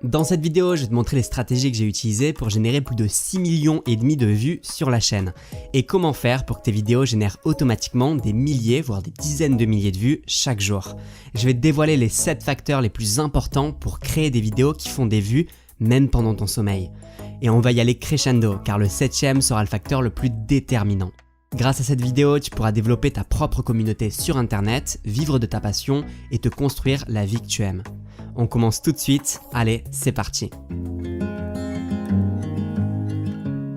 Dans cette vidéo, je vais te montrer les stratégies que j'ai utilisées pour générer plus de 6,5 millions de vues sur la chaîne et comment faire pour que tes vidéos génèrent automatiquement des milliers voire des dizaines de milliers de vues chaque jour. Je vais te dévoiler les 7 facteurs les plus importants pour créer des vidéos qui font des vues même pendant ton sommeil. Et on va y aller crescendo car le 7e sera le facteur le plus déterminant. Grâce à cette vidéo, tu pourras développer ta propre communauté sur internet, vivre de ta passion et te construire la vie que tu aimes. On commence tout de suite, allez, c'est parti.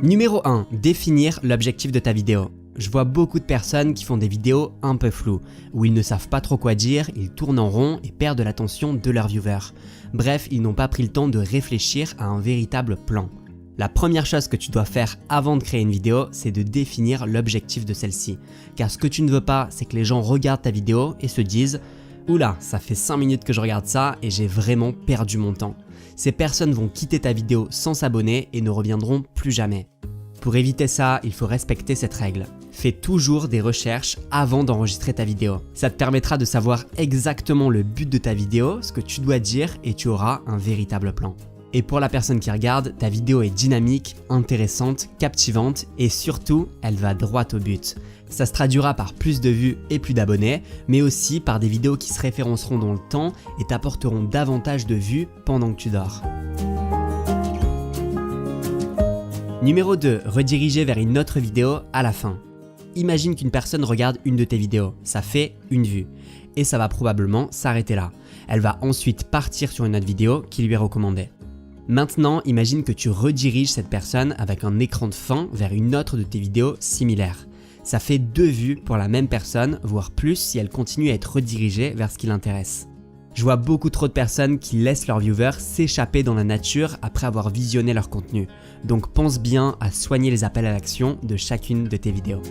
Numéro 1, définir l'objectif de ta vidéo. Je vois beaucoup de personnes qui font des vidéos un peu floues, où ils ne savent pas trop quoi dire, ils tournent en rond et perdent l'attention de leurs viewers. Bref, ils n'ont pas pris le temps de réfléchir à un véritable plan. La première chose que tu dois faire avant de créer une vidéo, c'est de définir l'objectif de celle-ci. Car ce que tu ne veux pas, c'est que les gens regardent ta vidéo et se disent « Oula, ça fait 5 minutes que je regarde ça et j'ai vraiment perdu mon temps ». Ces personnes vont quitter ta vidéo sans s'abonner et ne reviendront plus jamais. Pour éviter ça, il faut respecter cette règle. Fais toujours des recherches avant d'enregistrer ta vidéo. Ça te permettra de savoir exactement le but de ta vidéo, ce que tu dois dire et tu auras un véritable plan. Et pour la personne qui regarde, ta vidéo est dynamique, intéressante, captivante et surtout, elle va droit au but. Ça se traduira par plus de vues et plus d'abonnés, mais aussi par des vidéos qui se référenceront dans le temps et t'apporteront davantage de vues pendant que tu dors. Numéro 2, rediriger vers une autre vidéo à la fin. Imagine qu'une personne regarde une de tes vidéos, ça fait une vue, et ça va probablement s'arrêter là. Elle va ensuite partir sur une autre vidéo qui lui est recommandée. Maintenant, imagine que tu rediriges cette personne avec un écran de fin vers une autre de tes vidéos similaires. Ça fait 2 vues pour la même personne, voire plus si elle continue à être redirigée vers ce qui l'intéresse. Je vois beaucoup trop de personnes qui laissent leurs viewers s'échapper dans la nature après avoir visionné leur contenu. Donc pense bien à soigner les appels à l'action de chacune de tes vidéos.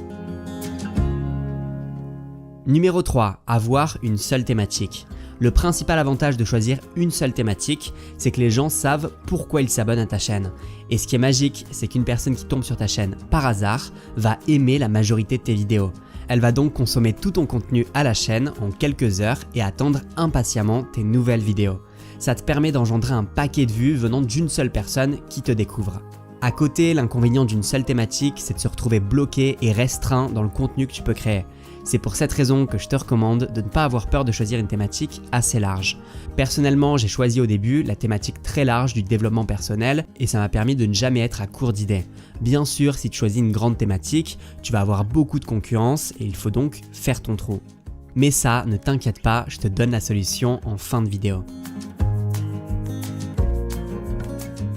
Numéro 3, avoir une seule thématique. Le principal avantage de choisir une seule thématique, c'est que les gens savent pourquoi ils s'abonnent à ta chaîne. Et ce qui est magique, c'est qu'une personne qui tombe sur ta chaîne par hasard va aimer la majorité de tes vidéos. Elle va donc consommer tout ton contenu à la chaîne en quelques heures et attendre impatiemment tes nouvelles vidéos. Ça te permet d'engendrer un paquet de vues venant d'une seule personne qui te découvre. À côté, l'inconvénient d'une seule thématique, c'est de se retrouver bloqué et restreint dans le contenu que tu peux créer. C'est pour cette raison que je te recommande de ne pas avoir peur de choisir une thématique assez large. Personnellement, j'ai choisi au début la thématique très large du développement personnel et ça m'a permis de ne jamais être à court d'idées. Bien sûr, si tu choisis une grande thématique, tu vas avoir beaucoup de concurrence et il faut donc faire ton trou. Mais ça, ne t'inquiète pas, je te donne la solution en fin de vidéo.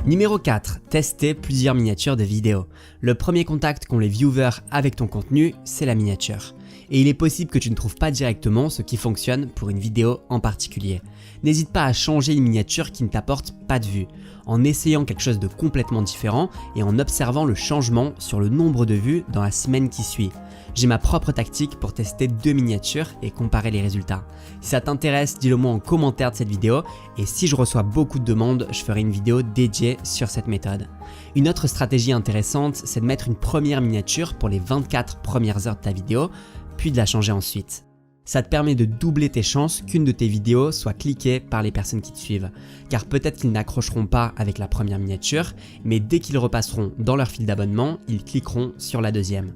Numéro 4, tester plusieurs miniatures de vidéos. Le premier contact qu'ont les viewers avec ton contenu, c'est la miniature. Et il est possible que tu ne trouves pas directement ce qui fonctionne pour une vidéo en particulier. N'hésite pas à changer une miniature qui ne t'apporte pas de vues, en essayant quelque chose de complètement différent et en observant le changement sur le nombre de vues dans la semaine qui suit. J'ai ma propre tactique pour tester 2 miniatures et comparer les résultats. Si ça t'intéresse, dis-le moi en commentaire de cette vidéo et si je reçois beaucoup de demandes, je ferai une vidéo dédiée sur cette méthode. Une autre stratégie intéressante, c'est de mettre une première miniature pour les 24 premières heures de ta vidéo, puis de la changer ensuite. Ça te permet de doubler tes chances qu'une de tes vidéos soit cliquée par les personnes qui te suivent. Car peut-être qu'ils n'accrocheront pas avec la première miniature, mais dès qu'ils repasseront dans leur fil d'abonnement, ils cliqueront sur la deuxième.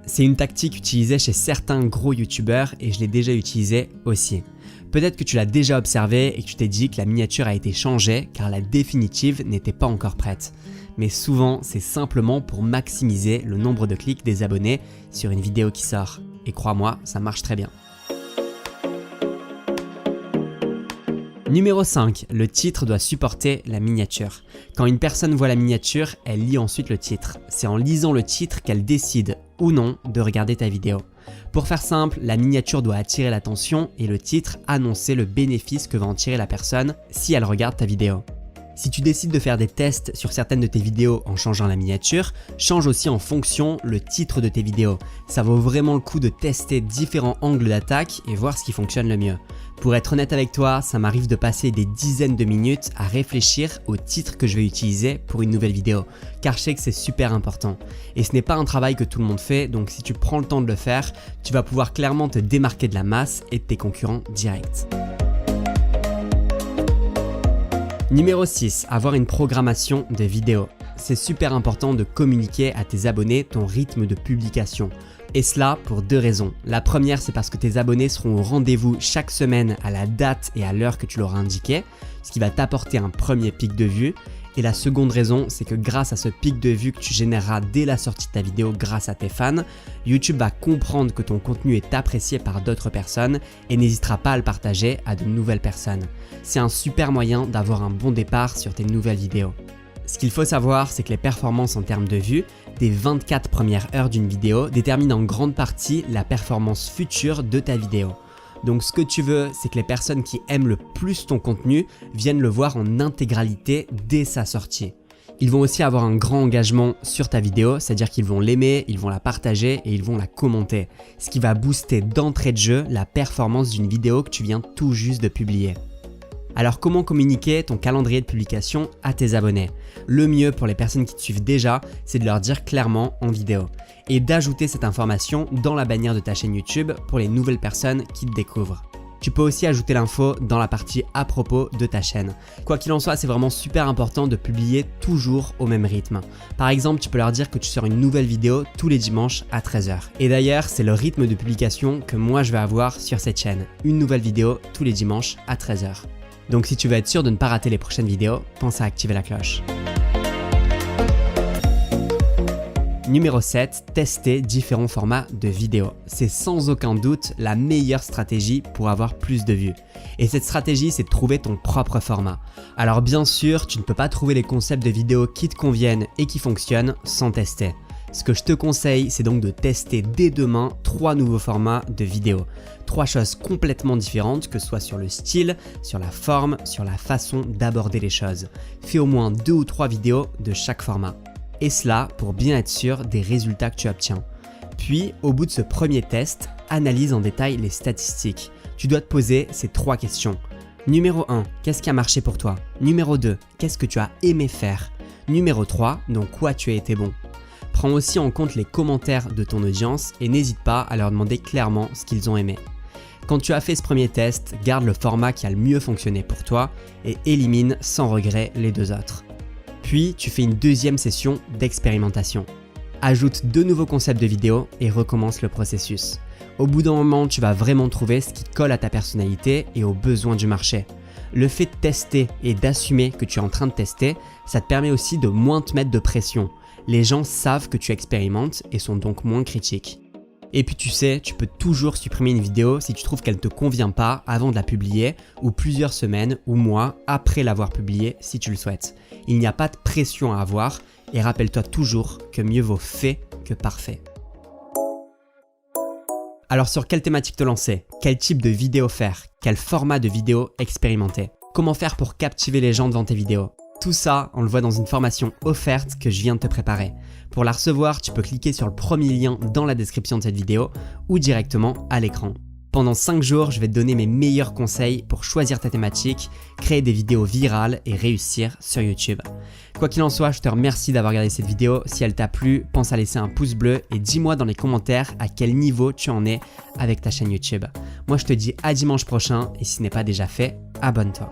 C'est une tactique utilisée chez certains gros youtubeurs et je l'ai déjà utilisée aussi. Peut-être que tu l'as déjà observé et que tu t'es dit que la miniature a été changée car la définitive n'était pas encore prête. Mais souvent, c'est simplement pour maximiser le nombre de clics des abonnés sur une vidéo qui sort. Et crois-moi, ça marche très bien. Numéro 5, le titre doit supporter la miniature. Quand une personne voit la miniature, elle lit ensuite le titre. C'est en lisant le titre qu'elle décide ou non de regarder ta vidéo. Pour faire simple, la miniature doit attirer l'attention et le titre annoncer le bénéfice que va en tirer la personne si elle regarde ta vidéo. Si tu décides de faire des tests sur certaines de tes vidéos en changeant la miniature, change aussi en fonction le titre de tes vidéos. Ça vaut vraiment le coup de tester différents angles d'attaque et voir ce qui fonctionne le mieux. Pour être honnête avec toi, ça m'arrive de passer des dizaines de minutes à réfléchir au titre que je vais utiliser pour une nouvelle vidéo, car je sais que c'est super important. Et ce n'est pas un travail que tout le monde fait, donc si tu prends le temps de le faire, tu vas pouvoir clairement te démarquer de la masse et de tes concurrents directs. Numéro 6, avoir une programmation de vidéos. C'est super important de communiquer à tes abonnés ton rythme de publication. Et cela pour 2 raisons. La première, c'est parce que tes abonnés seront au rendez-vous chaque semaine à la date et à l'heure que tu leur as indiqué, ce qui va t'apporter un premier pic de vues. Et la seconde raison, c'est que grâce à ce pic de vues que tu généreras dès la sortie de ta vidéo grâce à tes fans, YouTube va comprendre que ton contenu est apprécié par d'autres personnes et n'hésitera pas à le partager à de nouvelles personnes. C'est un super moyen d'avoir un bon départ sur tes nouvelles vidéos. Ce qu'il faut savoir, c'est que les performances en termes de vues des 24 premières heures d'une vidéo déterminent en grande partie la performance future de ta vidéo. Donc ce que tu veux, c'est que les personnes qui aiment le plus ton contenu viennent le voir en intégralité dès sa sortie. Ils vont aussi avoir un grand engagement sur ta vidéo, c'est-à-dire qu'ils vont l'aimer, ils vont la partager et ils vont la commenter, ce qui va booster d'entrée de jeu la performance d'une vidéo que tu viens tout juste de publier. Alors comment communiquer ton calendrier de publication à tes abonnés? Le mieux pour les personnes qui te suivent déjà, c'est de leur dire clairement en vidéo et d'ajouter cette information dans la bannière de ta chaîne YouTube pour les nouvelles personnes qui te découvrent. Tu peux aussi ajouter l'info dans la partie à propos de ta chaîne. Quoi qu'il en soit, c'est vraiment super important de publier toujours au même rythme. Par exemple, tu peux leur dire que tu sors une nouvelle vidéo tous les dimanches à 13 h. Et d'ailleurs, c'est le rythme de publication que moi je vais avoir sur cette chaîne. Une nouvelle vidéo tous les dimanches à 13 h. Donc si tu veux être sûr de ne pas rater les prochaines vidéos, pense à activer la cloche. Numéro 7, tester différents formats de vidéos. C'est sans aucun doute la meilleure stratégie pour avoir plus de vues. Et cette stratégie, c'est de trouver ton propre format. Alors bien sûr, tu ne peux pas trouver les concepts de vidéos qui te conviennent et qui fonctionnent sans tester. Ce que je te conseille, c'est donc de tester dès demain 3 nouveaux formats de vidéos. 3 choses complètement différentes, que ce soit sur le style, sur la forme, sur la façon d'aborder les choses. Fais au moins 2 ou 3 vidéos de chaque format. Et cela pour bien être sûr des résultats que tu obtiens. Puis, au bout de ce premier test, analyse en détail les statistiques. Tu dois te poser ces 3 questions. Numéro 1, qu'est-ce qui a marché pour toi? Numéro 2, qu'est-ce que tu as aimé faire? Numéro 3, dans quoi tu as été bon? Prends aussi en compte les commentaires de ton audience et n'hésite pas à leur demander clairement ce qu'ils ont aimé. Quand tu as fait ce premier test, garde le format qui a le mieux fonctionné pour toi et élimine sans regret les 2 autres. Puis, tu fais une deuxième session d'expérimentation. Ajoute 2 nouveaux concepts de vidéo et recommence le processus. Au bout d'un moment, tu vas vraiment trouver ce qui colle à ta personnalité et aux besoins du marché. Le fait de tester et d'assumer que tu es en train de tester, ça te permet aussi de moins te mettre de pression. Les gens savent que tu expérimentes et sont donc moins critiques. Et puis tu sais, tu peux toujours supprimer une vidéo si tu trouves qu'elle ne te convient pas avant de la publier ou plusieurs semaines ou mois après l'avoir publiée si tu le souhaites. Il n'y a pas de pression à avoir et rappelle-toi toujours que mieux vaut fait que parfait. Alors sur quelle thématique te lancer? Quel type de vidéo faire? Quel format de vidéo expérimenter? Comment faire pour captiver les gens devant tes vidéos? Tout ça, on le voit dans une formation offerte que je viens de te préparer. Pour la recevoir, tu peux cliquer sur le premier lien dans la description de cette vidéo ou directement à l'écran. Pendant 5 jours, je vais te donner mes meilleurs conseils pour choisir ta thématique, créer des vidéos virales et réussir sur YouTube. Quoi qu'il en soit, je te remercie d'avoir regardé cette vidéo. Si elle t'a plu, pense à laisser un pouce bleu et dis-moi dans les commentaires à quel niveau tu en es avec ta chaîne YouTube. Moi, je te dis à dimanche prochain et si ce n'est pas déjà fait, abonne-toi.